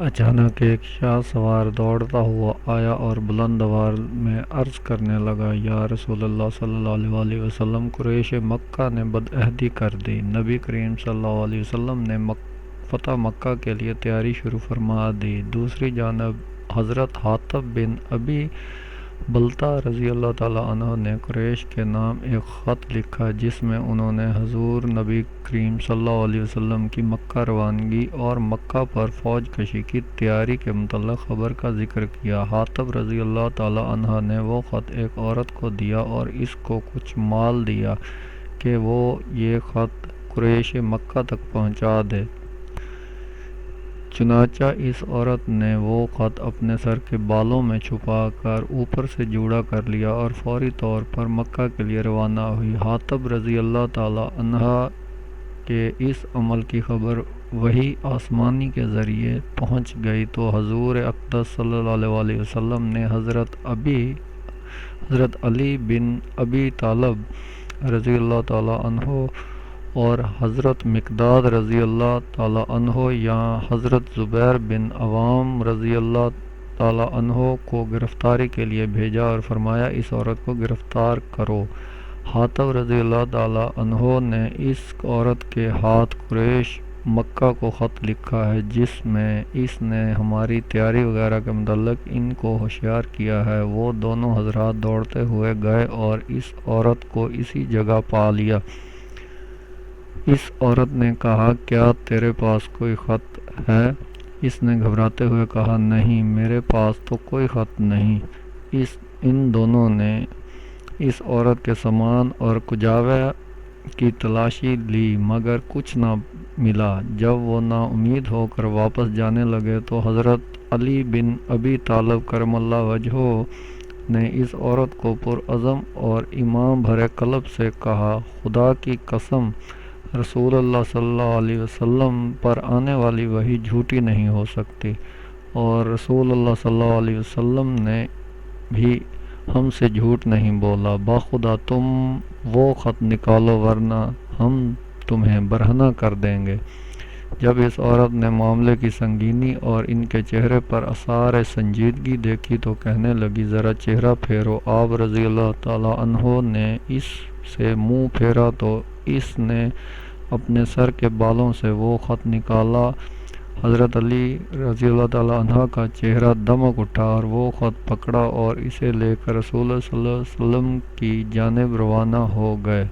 اچانک ایک شاہ سوار دوڑتا ہوا آیا اور بلند آواز میں عرض کرنے لگا، یا رسول اللہ صلی اللہ علیہ وآلہ وسلم، قریش مکہ نے بدعہدی کر دی۔ نبی کریم صلی اللہ علیہ وسلم نے فتح مکہ کے لیے تیاری شروع فرما دی۔ دوسری جانب حضرت حاطب بن ابی بلتع رضی اللہ تعالیٰ عنہ نے قریش کے نام ایک خط لکھا، جس میں انہوں نے حضور نبی کریم صلی اللہ علیہ وسلم کی مکہ روانگی اور مکہ پر فوج کشی کی تیاری کے متعلق خبر کا ذکر کیا۔ حاطب رضی اللہ تعالیٰ عنہ نے وہ خط ایک عورت کو دیا اور اس کو کچھ مال دیا کہ وہ یہ خط قریش مکہ تک پہنچا دے۔ چنانچہ اس عورت نے وہ خط اپنے سر کے بالوں میں چھپا کر اوپر سے جوڑا کر لیا اور فوری طور پر مکہ کے لیے روانہ ہوئی۔ حاطب رضی اللہ تعالی عنہ کے اس عمل کی خبر وحی آسمانی کے ذریعے پہنچ گئی تو حضور اقدس صلی اللہ علیہ وسلم نے حضرت علی بن ابی طالب رضی اللہ تعالی عنہ اور حضرت مقداد رضی اللہ تعالی عنہ یا حضرت زبیر بن عوام رضی اللہ تعالی عنہ کو گرفتاری کے لیے بھیجا اور فرمایا، اس عورت کو گرفتار کرو۔ حاطب رضی اللہ تعالی عنہ نے اس عورت کے ہاتھ قریش مکہ کو خط لکھا ہے، جس میں اس نے ہماری تیاری وغیرہ کے متعلق ان کو ہوشیار کیا ہے۔ وہ دونوں حضرات دوڑتے ہوئے گئے اور اس عورت کو اسی جگہ پا لیا۔ اس عورت نے کہا، کیا تیرے پاس کوئی خط ہے؟ اس نے گھبراتے ہوئے کہا، نہیں، میرے پاس تو کوئی خط نہیں۔ ان دونوں نے اس عورت کے سامان اور کجاوہ کی تلاشی لی مگر کچھ نہ ملا۔ جب وہ نا امید ہو کر واپس جانے لگے تو حضرت علی بن ابی طالب کرم اللہ وجہہ نے اس عورت کو پرعزم اور ایمان بھرے قلب سے کہا، خدا کی قسم، رسول اللہ صلی اللہ علیہ وسلم پر آنے والی وحی جھوٹی نہیں ہو سکتی، اور رسول اللہ صلی اللہ علیہ وسلم نے بھی ہم سے جھوٹ نہیں بولا۔ باخدا تم وہ خط نکالو ورنہ ہم تمہیں برہنہ کر دیں گے۔ جب اس عورت نے معاملے کی سنگینی اور ان کے چہرے پر آثار سنجیدگی دیکھی تو کہنے لگی، ذرا چہرہ پھیرو۔ آپ رضی اللہ تعالی عنہ نے اس سے منہ پھیرا تو اس نے اپنے سر کے بالوں سے وہ خط نکالا۔ حضرت علی رضی اللہ تعالی عنہ کا چہرہ دمک اٹھا اور وہ خط پکڑا اور اسے لے کر رسول اللہ صلی اللہ علیہ وسلم کی جانب روانہ ہو گئے۔